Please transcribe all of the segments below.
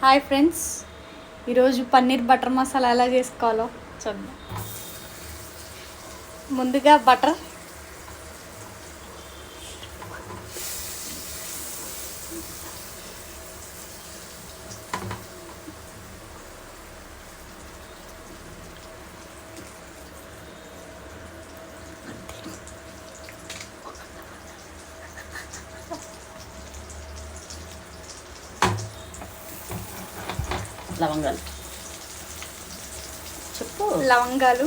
Hi friends, ఈరోజు paneer butter masala ఎలా చేసుకోవాలో చూద్దాం. ముందుగా బటర్, లవంగాలు చెప్పు. లవంగాలు,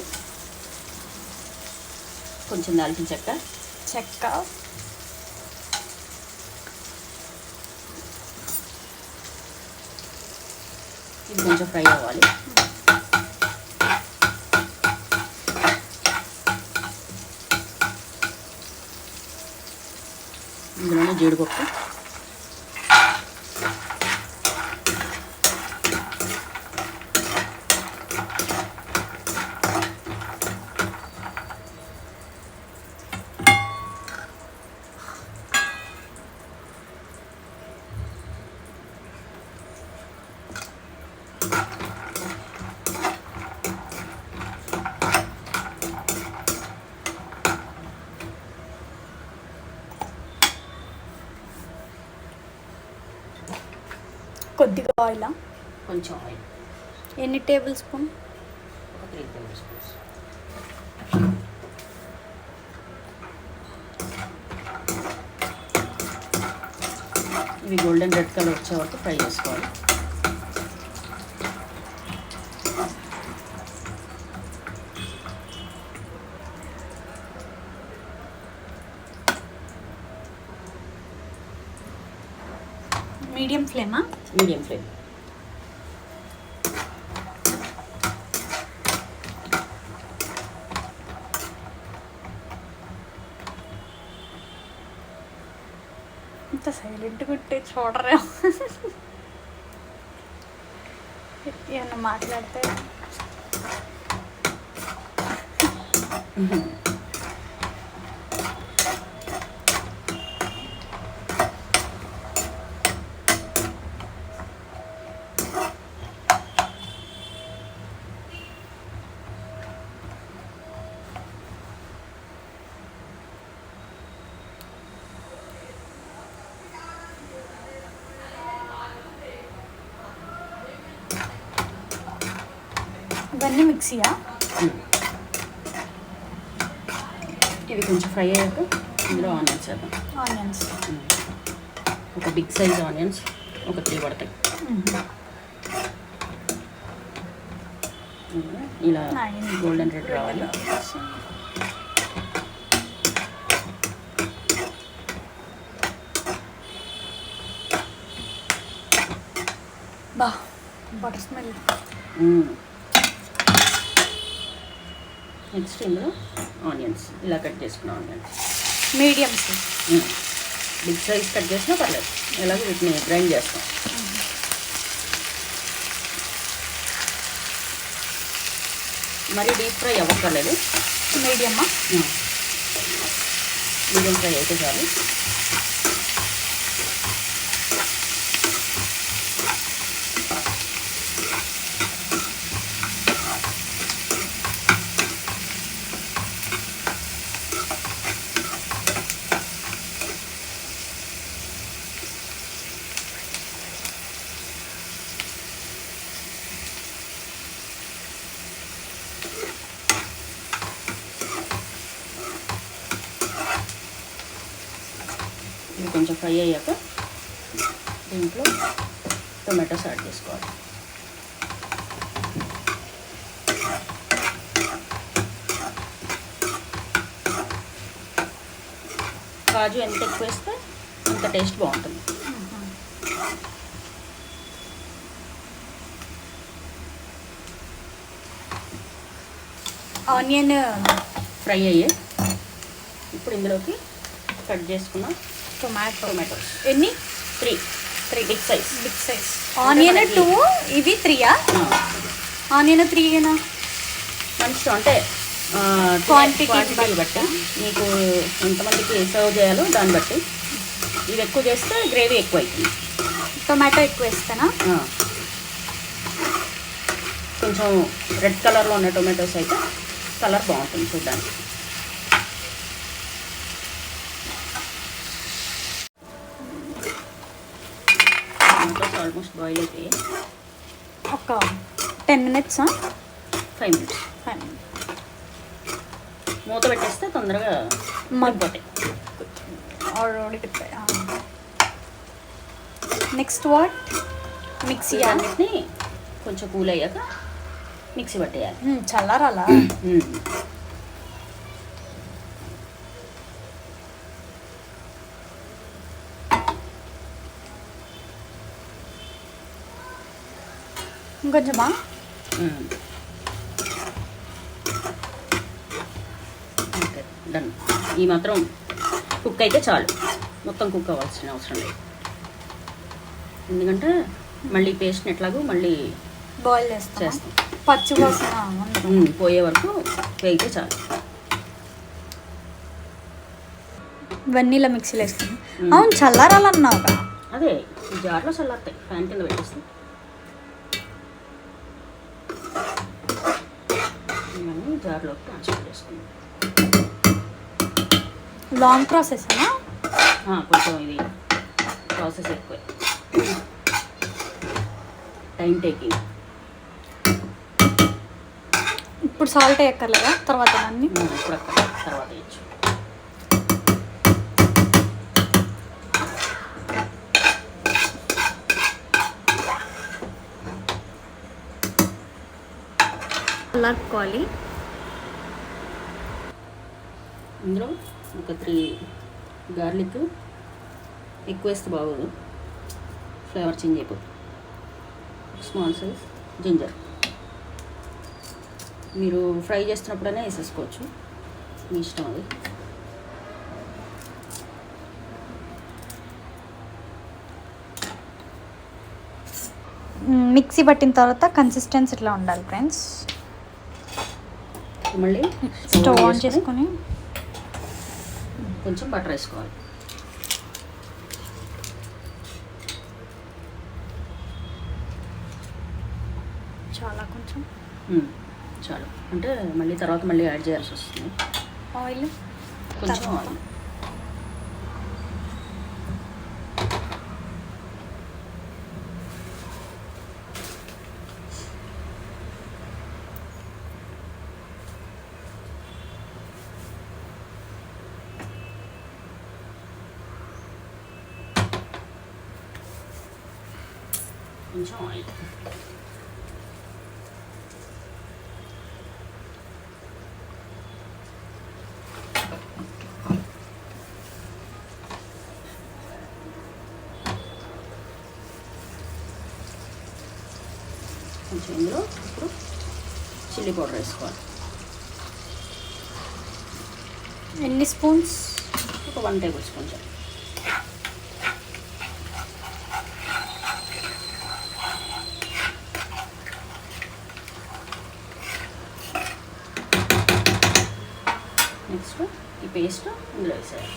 కొంచెం దాల్చిన చెక్క, చెక్క, ఇది కొంచెం ఫ్రై అవ్వాలి. ఇందులోనే జీడిపప్పు, కొద్దిగా ఆయిల్. కొంచెం ఆయిల్, ఎన్ని టేబుల్ స్పూన్? ఒక 3 టేబుల్ స్పూన్స్. ఇవి గోల్డెన్ రెడ్ కలర్ వచ్చే వరకు ఫ్రై చేసుకోవాలి. మీడియం ఫ్లేమా? Medium flame. ఇంత సైలెంట్గా ఉంటే చూడరేమో. ఏమన్నా మాట్లాడితే ఇవన్నీ మిక్సీయా? ఇవి కొంచెం ఫ్రై అయ్యాక ఇందులో ఆనియన్స్ వేద్దాం. ఆనియన్స్ ఒక బిగ్ సైజ్ ఆనియన్స్ ఒక 3 పడతాయి. ఇలా గోల్డెన్ రెడ్ రావాలి. బా బటర్ స్మెల్. నెక్స్ట్ ఇందులో ఆనియన్స్ ఇలా కట్ చేసుకున్న onions medium big size cut చేసినా పర్లేదు. ఇలాగ వీటిని గ్రైండ్ చేస్తాం. మరి డీప్ ఫ్రై అవ్వక్కర్లేదు, మీడియమా? మీడియం ఫ్రై అయితే చాలు. ఇది కొంచెం ఫ్రై అయ్యాక దీంట్లో టొమాటోస్ యాడ్ చేసుకోవాలి. కాజు ఎంత ఎక్కువ వేస్తే అంత టేస్ట్ బాగుంటుంది. ఆనియన్ ఫ్రై అయ్యే ఇప్పుడు ఇందులోకి కట్ చేసుకున్న టొమాటోస్ ఎన్ని? 3 బిగ్ సైజ్. ఆనియన్ 2, ఇవి 3యా? ఆనియన్ 3ఏనా? మంచి అంటే క్వాంటిటీ బట్టి మీకు ఎంతమందికి సర్వ్ చేయాలో దాన్ని బట్టి. ఇది ఎక్కువ చేస్తే గ్రేవీ ఎక్కువ అవుతుంది. టొమాటో ఎక్కువ వేస్తానా? కొంచెం రెడ్ కలర్లో ఉన్న టొమాటోస్ అయితే కలర్ బాగుంటుంది చూడడానికి. టొమాటోస్ ఆల్మోస్ట్ బాయిల్ అయిపోయాయి. ఒక 10 minutes 5 minutes. మూత పెట్టేస్తే తొందరగా మగ్గిపోతాయి. Next what? మిక్సీ అన్నిటిని కొంచెం కూల్ అయ్యాక మిక్సీ పట్టేయాలి. చల్లారాలా? ఇంకొంచెమా? Okay, done. ఈ మాత్రం కుక్ అయితే చాలు, మొత్తం కుక్ అవ్వాల్సిన అవసరం లేదు. ఎందుకంటే మళ్ళీ పేస్ట్ని ఎట్లాగో మళ్ళీ బాయిల్ చేస్తాం. పచ్చి వాసన పోయే వరకు వేగితే చాలు. ఇవన్నీ ఇలా మిక్సీలో వేస్తాం. అవును, చల్లారాలన్నావుగా. అదే ఈ జార్లో చల్లారుతాయి, ఫ్యాన్ కింద పెట్టేస్తాం. ఇవన్నీ జార్లోకి ట్రాన్స్ఫర్ చేసుకుందాం. లాంగ్ ప్రాసెస్ అనా? కొంచెం ఇది ప్రాసెస్ ఎక్కువ, టైం టేకింగ్. ఇప్పుడు సాల్ట్ వేయక్కర్లేదా? తర్వాత అన్నీ ఇప్పుడు అక్కడ తర్వాత వేయచ్చు. కలుపుకోవాలి. ఇందులో ఒక 3 గార్లిక్ ఎక్కువ వేస్తే బాగోదు, ఫ్లేవర్ చేంజ్ అయిపోతుంది. స్మాల్ సైజ్ జింజర్ మీరు ఫ్రై చేస్తున్నప్పుడైనా వేసేసుకోవచ్చు, మీ ఇష్టం అది. మిక్సీ పట్టిన తర్వాత కన్సిస్టెన్సీ ఇట్లా ఉండాలి ఫ్రెండ్స్. మళ్ళీ స్టవ్ ఆన్ చేసుకొని కొంచెం బటర్ వేసుకోవాలి. చాలా కొంచెం చాలు, అంటే మళ్ళీ తర్వాత మళ్ళీ యాడ్ చేయాల్సి వస్తుంది. ఆయిల్ కొంచెం ఆయిల్. కొంచెం ఆయిల్. కొంచెం ఇందులో ఇప్పుడు చిల్లీ పౌడర్ వేసుకోవాలి. ఎన్ని స్పూన్స్? ఒక 1 టేబుల్ స్పూన్ చాలు. నెక్స్ట్ ఈ పేస్ట్ ఇందులో వేసేయాలి.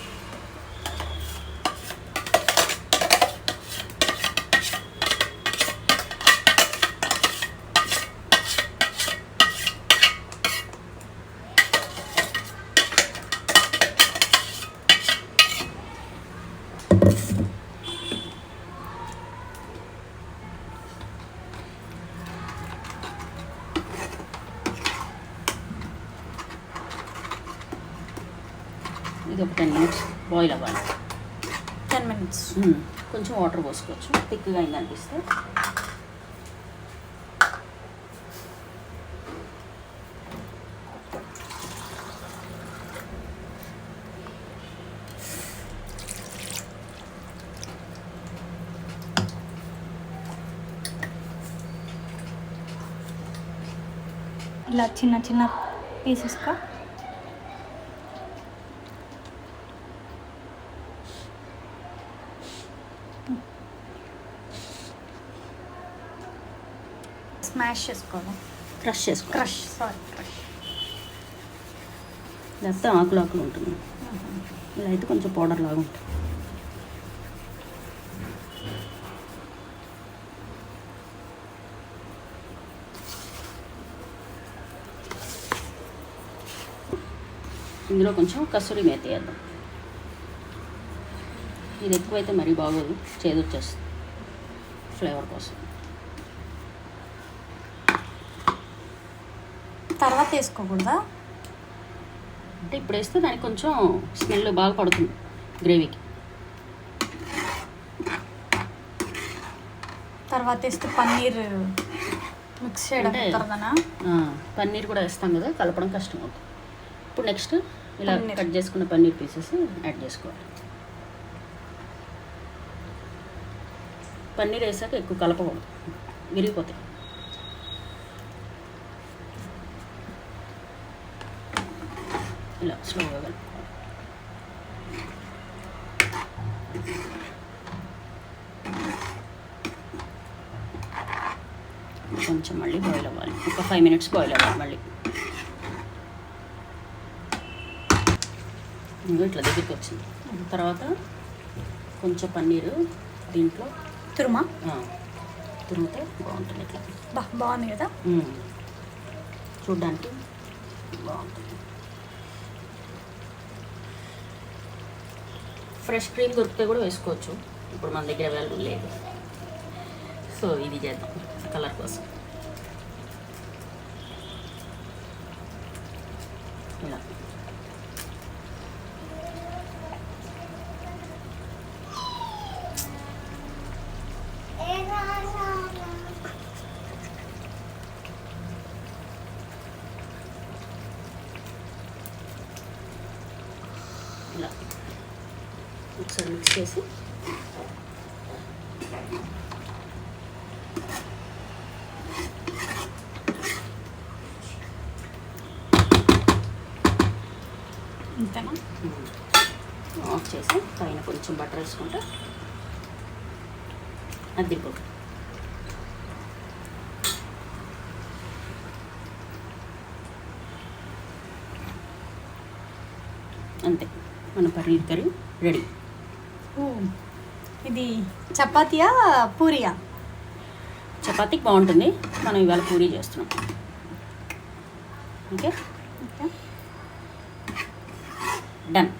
ఇది ఒక 10 minutes బాయిల్ అవ్వాలి. 10 minutes. కొంచెం వాటర్ పోసుకోవచ్చు, థిక్గా అయింది అనిపిస్తే. ఇలా చిన్న చిన్న పీసెస్గా స్మాష్ చేసుకోవాలి. క్రష్ చేసుకోవాలి. క్రష్ లేకపోతే ఆకులు ఆకులు ఉంటుంది, ఇలా అయితే కొంచెం పౌడర్ లాగా ఉంటుంది. ఇందులో కొంచెం కసూరి మేతి వేద్దాం. ఇది ఎక్కువైతే మరీ బాగోదు, చేదు వచ్చేస్తుంది. ఫ్లేవర్ కోసం తర్వాత వేసుకోకూడదా? అంటే ఇప్పుడు వేస్తే దానికి కొంచెం స్మెల్ బాగా పడుతుంది గ్రేవీకి. తర్వాత వేస్తే పన్నీర్ మిక్స్ చేయడం తర్వాతనా? పన్నీర్ కూడా వేస్తాం కదా, కలపడం కష్టం అవుతుంది. ఇప్పుడు నెక్స్ట్ ఇలా కట్ చేసుకున్న పన్నీర్ పీసెస్ యాడ్ చేసుకోవాలి. పన్నీర్ వేసాక ఎక్కువ కలపకూడదు, విరిగిపోతాయి. ఇలా స్లోగా కలుపుకోవాలి. కొంచెం మళ్ళీ బాయిల్ అవ్వాలి, ఒక 5 minutes బాయిల్ అవ్వాలి. మళ్ళీ ఇట్లా దగ్గరికి వచ్చింది. తర్వాత కొంచెం పన్నీరు దీంట్లో తురిమితే బాగుంటుంది. ఇట్లా బాగుంది కదా, చూడ్డానికి బాగుంటుంది. ఫ్రెష్ క్రీమ్ దొరికితే కూడా వేసుకోవచ్చు, ఇప్పుడు మన దగ్గర అవైలబుల్ లేదు. సో ఇది చేద్దాం కలర్ కోసం. ఇలా ఇలా ఒకసారి మిక్స్ చేసి అంతేనా? ఆఫ్ చేసి పైన కొంచెం బటర్ వేసుకుంటే అద్దిపోతుంది. అంతే, మన పన్నీర్ కర్రీ రెడీ. ఇది చపాతీయా పూరియా? చపాతీకి బాగుంటుంది, మనం ఇవాళ పూరీ చేస్తున్నాం. Okay, done.